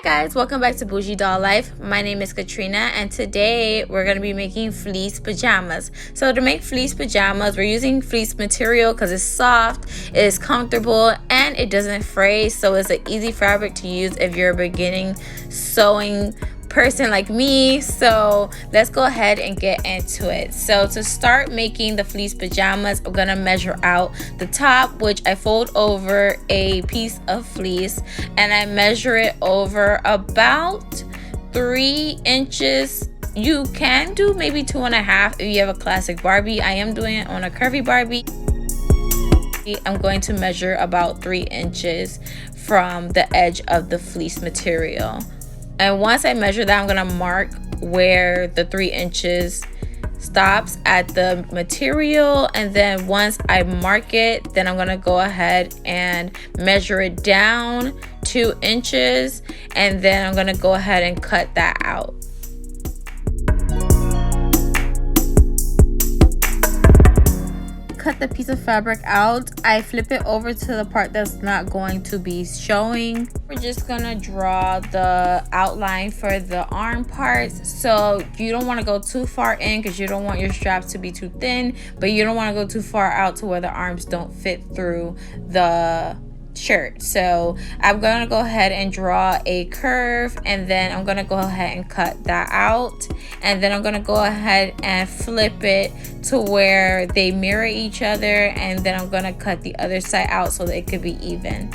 guys, welcome back to Bougie Doll Life. My name is Katrina and today we're going to be making fleece pajamas. So to make fleece pajamas, we're using fleece material because it's soft, it is comfortable, and it doesn't fray. So it's an easy fabric to use if you're a beginning sewing person like me. So let's go ahead and get into it. So to start making the fleece pajamas, I'm gonna measure out the top, which I fold over a piece of fleece and I measure it over about 3 inches. You can do maybe 2.5 if you have a classic Barbie. I am doing it on a curvy Barbie. I'm going to measure about 3 inches from the edge of the fleece material. And once I measure that, I'm going to mark where the 3 inches stops at the material. And then once I mark it, then I'm going to go ahead and measure it down 2 inches. And then I'm going to go ahead and cut that out. Cut the piece of fabric out, I flip it over to the part that's not going to be showing. We're just gonna draw the outline for the arm parts. So you don't want to go too far in because you don't want your straps to be too thin, but you don't want to go too far out to where the arms don't fit through the shirt. So I'm gonna go ahead and draw a curve, and then I'm gonna go ahead and cut that out, and then I'm gonna go ahead and flip it to where they mirror each other, and then I'm gonna cut the other side out so that it could be even.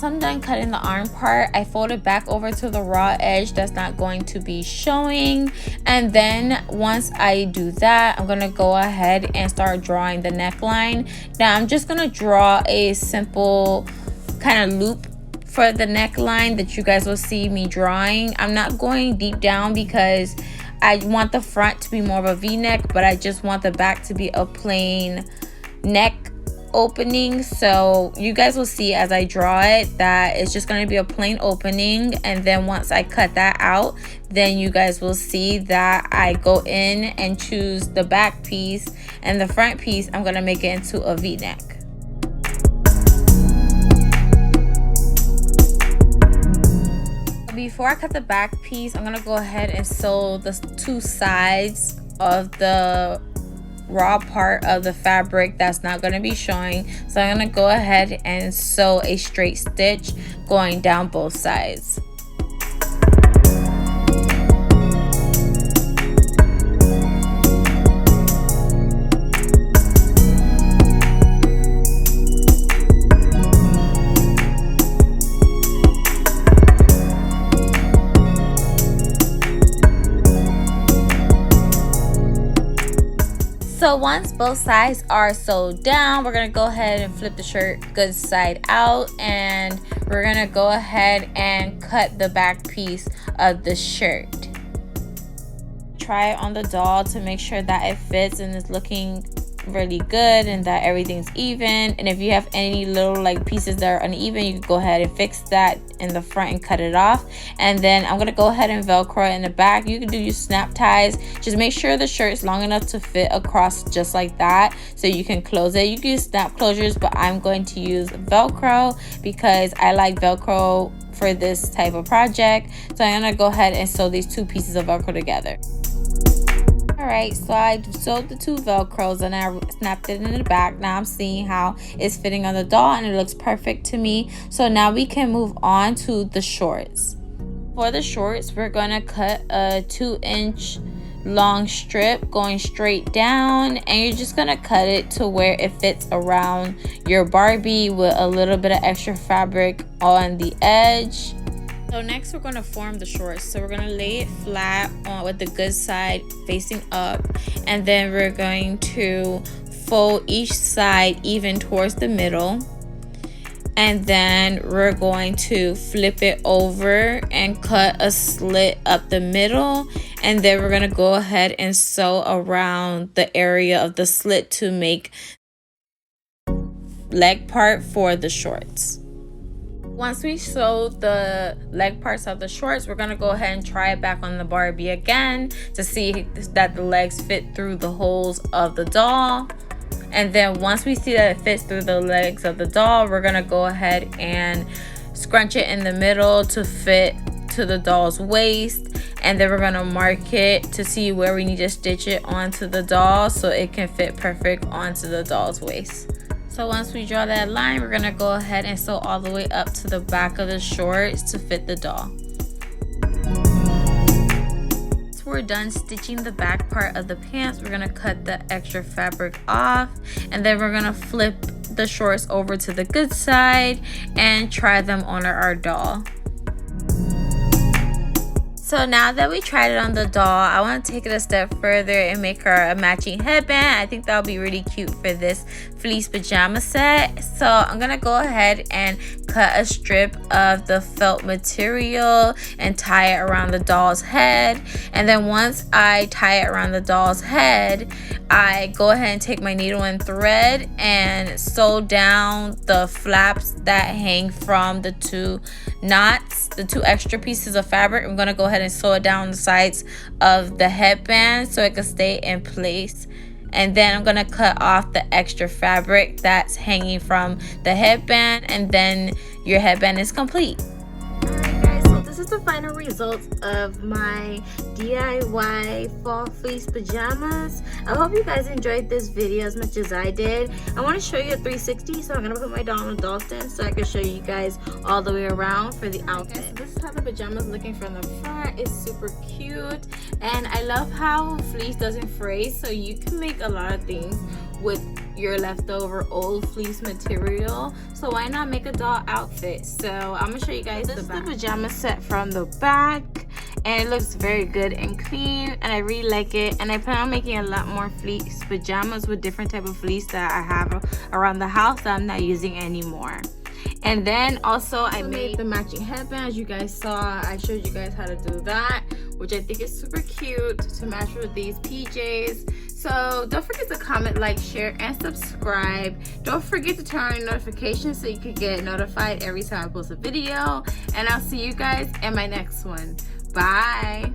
I'm done cutting the arm part. I fold it back over to the raw edge that's not going to be showing, and then once I do that, I'm gonna go ahead and start drawing the neckline. Now I'm just gonna draw a simple kind of loop for the neckline that you guys will see me drawing. I'm not going deep down because I want the front to be more of a V-neck, but I just want the back to be a plain neck opening. So you guys will see as I draw it that it's just going to be a plain opening, and then once I cut that out, then you guys will see that I go in and choose the back piece, and the front piece I'm going to make it into a V-neck. Before I cut the back piece, I'm going to go ahead and sew the 2 sides of the raw part of the fabric that's not going to be showing. So I'm going to go ahead and sew a straight stitch going down both sides. So once both sides are sewed down, we're going to go ahead and flip the shirt good side out, and we're going to go ahead and cut the back piece of the shirt. Try it on the doll to make sure that it fits and is looking really good and that everything's even. And if you have any little like pieces that are uneven, you can go ahead and fix that in the front and cut it off. And then I'm gonna go ahead and velcro it in the back. You can do your snap ties. Just make sure the shirt is long enough to fit across just like that so you can close it. You can use snap closures, but I'm going to use velcro because I like velcro for this type of project. So I'm gonna go ahead and sew these 2 pieces of velcro together. Alright, so I sewed the 2 velcros and I snapped it in the back. Now I'm seeing how it's fitting on the doll and it looks perfect to me. So now we can move on to the shorts. For the shorts, we're going to cut a 2-inch long strip going straight down, and you're just going to cut it to where it fits around your Barbie with a little bit of extra fabric on the edge. So next we're going to form the shorts. So we're going to lay it flat on with the good side facing up, and then we're going to fold each side even towards the middle, and then we're going to flip it over and cut a slit up the middle, and then we're going to go ahead and sew around the area of the slit to make leg part for the shorts. Once we sew the leg parts of the shorts, we're gonna go ahead and try it back on the Barbie again to see that the legs fit through the holes of the doll. And then once we see that it fits through the legs of the doll, we're gonna go ahead and scrunch it in the middle to fit to the doll's waist. And then we're gonna mark it to see where we need to stitch it onto the doll so it can fit perfect onto the doll's waist. So once we draw that line, we're gonna go ahead and sew all the way up to the back of the shorts to fit the doll. Once we're done stitching the back part of the pants, we're gonna cut the extra fabric off, and then we're gonna flip the shorts over to the good side and try them on our doll. So now that we tried it on the doll, I want to take it a step further and make her a matching headband. I think that'll be really cute for this fleece pajama set. So I'm gonna go ahead and cut a strip of the felt material and tie it around the doll's head. And then once I tie it around the doll's head, I go ahead and take my needle and thread and sew down the flaps that hang from the two knots, the two extra pieces of fabric. I'm gonna go ahead and sew it down the sides of the headband so it can stay in place. And then I'm gonna cut off the extra fabric that's hanging from the headband, and then your headband is complete. Alright guys, so this is the final result of my DIY fall fleece pajamas. I hope you guys enjoyed this video as much as I did. I want to show you a 360, so I'm gonna put my doll on a doll stand so I can show you guys all the way around for the outfit. Okay, so this is how the pajamas looking from the front. It's super cute, and I love how fleece doesn't fray, so you can make a lot of things with your leftover old fleece material. So why not make a doll outfit? So I'm gonna show you guys the back. This is the pajama set from the back, and it looks very good and clean, and I really like it. And I plan on making a lot more fleece pajamas with different type of fleece that I have around the house that I'm not using anymore. And then also I made the matching headband. As you guys saw, I showed you guys how to do that, which I think is super cute to match with these PJs. So don't forget to comment, like, share, and subscribe. Don't forget to turn on your notifications so you can get notified every time I post a video. And I'll see you guys in my next one. Bye.